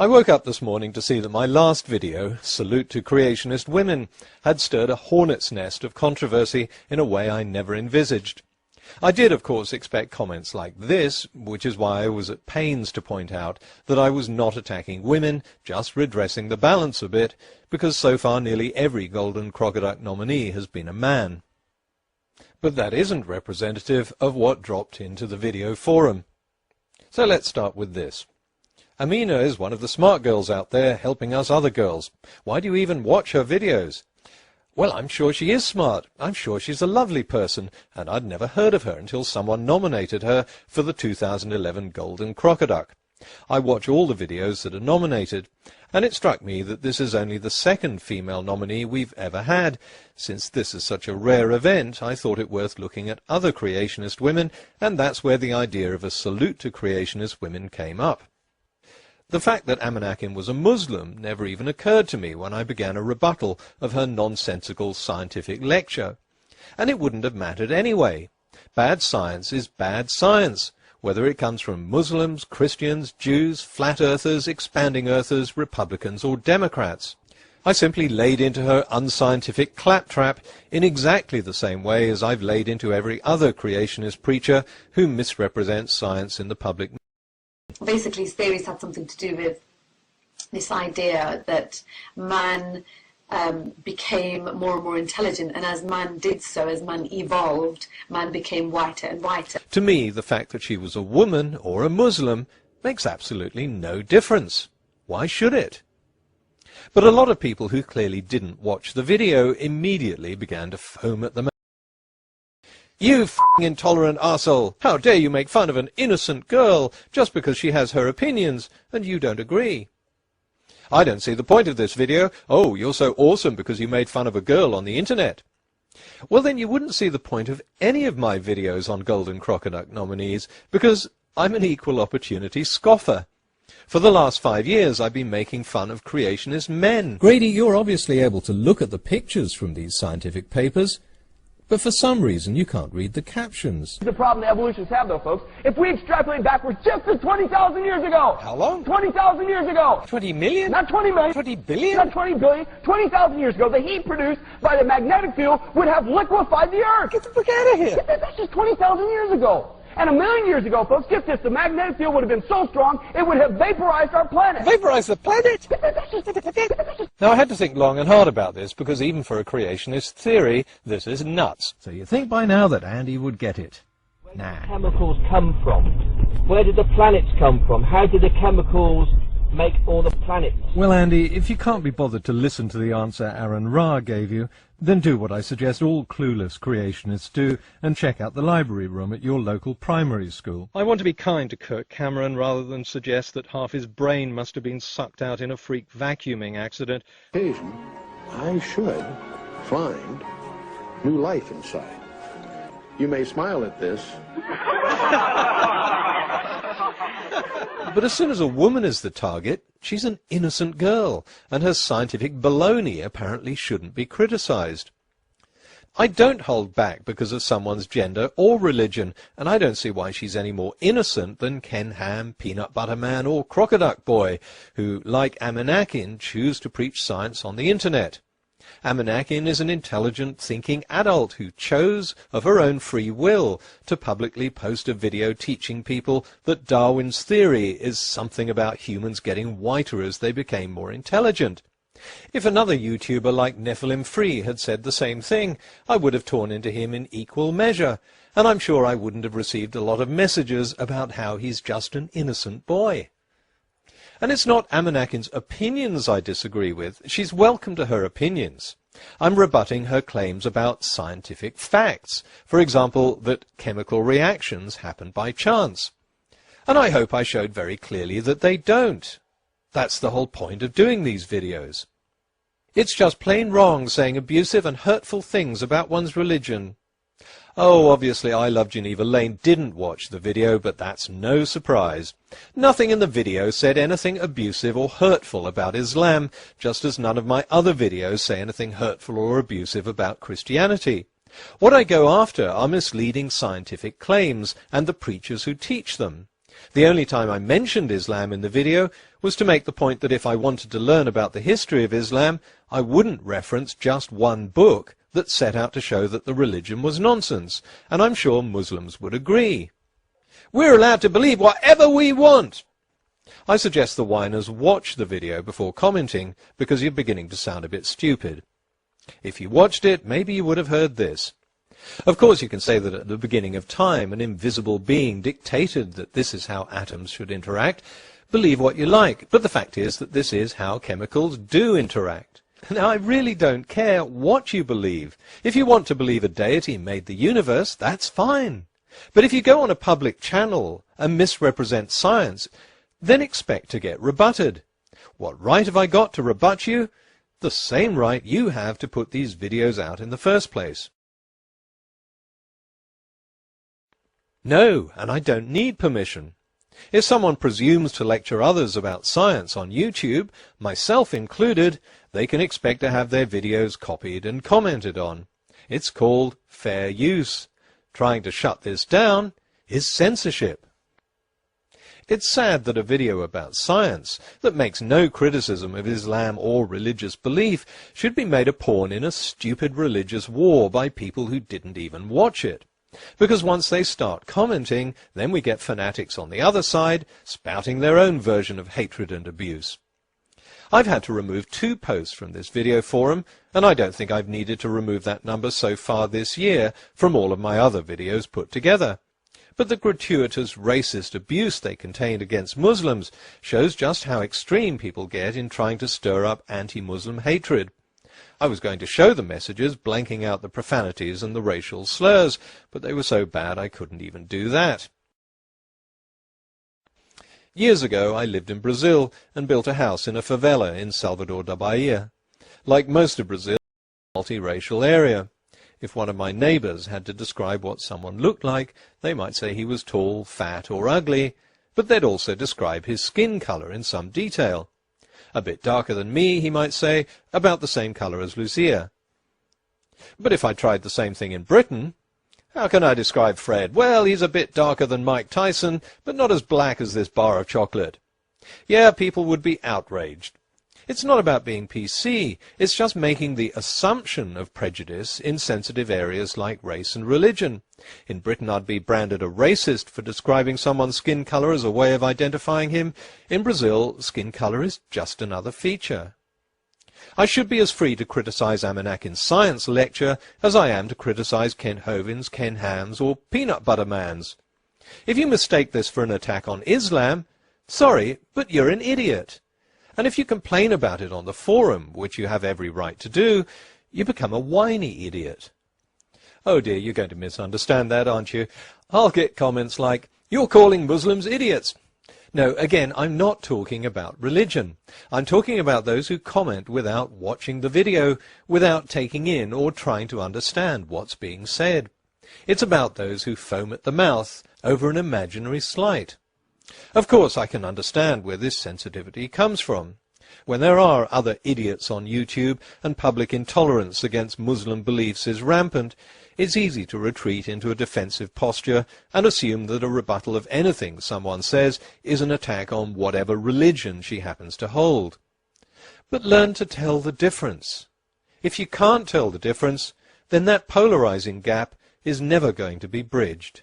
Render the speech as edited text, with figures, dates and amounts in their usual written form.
I woke up this morning to see that my last video, Salute to Creationist Women, had stirred a hornet's nest of controversy in a way I never envisaged. I did, of course, expect comments like this, which is why I was at pains to point out that I was not attacking women, just redressing the balance a bit, because so far nearly every Golden Crocoduck nominee has been a man. But that isn't representative of what dropped into the video forum. So let's start with this. Amina is one of the smart girls out there helping us other girls. Why do you even watch her videos? Well, I'm sure she is smart. I'm sure she's a lovely person, and I'd never heard of her until someone nominated her for the 2011 Golden Crocoduck. I watch all the videos that are nominated, and it struck me that this is only the second female nominee we've ever had. Since this is such a rare event, I thought it worth looking at other creationist women, and that's where the idea of a salute to creationist women came up. The fact that Amenakin was a Muslim never even occurred to me when I began a rebuttal of her nonsensical scientific lecture. And it wouldn't have mattered anyway. Bad science is bad science, whether it comes from Muslims, Christians, Jews, flat earthers, expanding earthers, Republicans or Democrats. I simply laid into her unscientific claptrap in exactly the same way as I've laid into every other creationist preacher who misrepresents science in the public. Basically, his theories had something to do with this idea that man became more and more intelligent, and as man did so, as man evolved, man became whiter and whiter. To me, the fact that she was a woman or a Muslim makes absolutely no difference. Why should it? But a lot of people who clearly didn't watch the video immediately began to foam at the mouth. You f***ing intolerant arsehole! How dare you make fun of an innocent girl just because she has her opinions and you don't agree? I don't see the point of this video. Oh, you're so awesome because you made fun of a girl on the internet. Well, then you wouldn't see the point of any of my videos on Golden Crocoduck nominees, because I'm an equal opportunity scoffer. For the last 5 years, I've been making fun of creationist men. Grady, you're obviously able to look at the pictures from these scientific papers, but for some reason you can't read the captions. The problem the evolutionists have, though, folks, if we extrapolate backwards just to 20,000 years ago. How long? 20,000 years ago. 20 million? Not 20 million. 20 billion? Not 20 billion. 20,000 years ago, the heat produced by the magnetic field would have liquefied the Earth. Get the fuck out of here. That's just 20,000 years ago. And 1,000,000 years ago, folks, get this, the magnetic field would have been so strong, it would have vaporized our planet. Vaporized the planet? Now, I had to think long and hard about this, because even for a creationist theory, this is nuts. So you think by now that Andy would get it? Nah. Where did the chemicals come from? Where did the planets come from? How did the chemicals make all the planets? Well, Andy, if you can't be bothered to listen to the answer Aaron Ra gave you, then do what I suggest all clueless creationists do and check out the library room at your local primary school. I want to be kind to Kirk Cameron rather than suggest that half his brain must have been sucked out in a freak vacuuming accident. Occasion, I should find new life inside. You may smile at this. But as soon as a woman is the target, she's an innocent girl, and her scientific baloney apparently shouldn't be criticized. I don't hold back because of someone's gender or religion, and I don't see why she's any more innocent than Ken Ham, Peanut Butter Man, or Crocoduck Boy, who, like Amenakin, choose to preach science on the internet. Amenakin is an intelligent, thinking adult who chose, of her own free will, to publicly post a video teaching people that Darwin's theory is something about humans getting whiter as they became more intelligent. If another YouTuber like Nephilim Free had said the same thing, I would have torn into him in equal measure, and I'm sure I wouldn't have received a lot of messages about how he's just an innocent boy. And it's not Amenakin's opinions I disagree with. She's welcome to her opinions. I'm rebutting her claims about scientific facts. For example, that chemical reactions happen by chance. And I hope I showed very clearly that they don't. That's the whole point of doing these videos. It's just plain wrong saying abusive and hurtful things about one's religion. Oh, obviously I Love Geneva Lane didn't watch the video, but that's no surprise. Nothing in the video said anything abusive or hurtful about Islam, just as none of my other videos say anything hurtful or abusive about Christianity. What I go after are misleading scientific claims and the preachers who teach them. The only time I mentioned Islam in the video was to make the point that if I wanted to learn about the history of Islam, I wouldn't reference just one book that set out to show that the religion was nonsense, and I'm sure Muslims would agree. We're allowed to believe whatever we want. I suggest the whiners watch the video before commenting, because you're beginning to sound a bit stupid. If you watched it, maybe you would have heard this. Of course, you can say that at the beginning of time, an invisible being dictated that this is how atoms should interact. Believe what you like, but the fact is that this is how chemicals do interact. Now, I really don't care what you believe. If you want to believe a deity made the universe, that's fine. But if you go on a public channel and misrepresent science, then expect to get rebutted. What right have I got to rebut you? The same right you have to put these videos out in the first place. No, and I don't need permission. If someone presumes to lecture others about science on YouTube, myself included, they can expect to have their videos copied and commented on. It's called fair use. Trying to shut this down is censorship. It's sad that a video about science that makes no criticism of Islam or religious belief should be made a pawn in a stupid religious war by people who didn't even watch it. Because once they start commenting, then we get fanatics on the other side spouting their own version of hatred and abuse. I've had to remove 2 posts from this video forum, and I don't think I've needed to remove that number so far this year from all of my other videos put together. But the gratuitous racist abuse they contained against Muslims shows just how extreme people get in trying to stir up anti-Muslim hatred. I was going to show the messages blanking out the profanities and the racial slurs, but they were so bad I couldn't even do that. Years ago I lived in Brazil and built a house in a favela in Salvador da Bahia. Like most of Brazil, it's a multiracial area. If one of my neighbours had to describe what someone looked like, they might say he was tall, fat or ugly, but they'd also describe his skin colour in some detail. A bit darker than me, he might say, about the same colour as Lucia. But if I tried the same thing in Britain, how can I describe Fred? Well, he's a bit darker than Mike Tyson, but not as black as this bar of chocolate. Yeah, people would be outraged. It's not about being PC, it's just making the assumption of prejudice in sensitive areas like race and religion. In Britain I'd be branded a racist for describing someone's skin colour as a way of identifying him. In Brazil, skin colour is just another feature. I should be as free to criticise Amenakin's science lecture as I am to criticise Ken Hovind's, Ken Ham's or Peanut Butter Man's. If you mistake this for an attack on Islam, sorry, but you're an idiot. And if you complain about it on the forum, which you have every right to do, you become a whiny idiot. Oh dear, you're going to misunderstand that, aren't you? I'll get comments like, "You're calling Muslims idiots." No, again, I'm not talking about religion. I'm talking about those who comment without watching the video, without taking in or trying to understand what's being said. It's about those who foam at the mouth over an imaginary slight. Of course, I can understand where this sensitivity comes from. When there are other idiots on YouTube and public intolerance against Muslim beliefs is rampant, it's easy to retreat into a defensive posture and assume that a rebuttal of anything someone says is an attack on whatever religion she happens to hold. But learn to tell the difference. If you can't tell the difference, then that polarizing gap is never going to be bridged.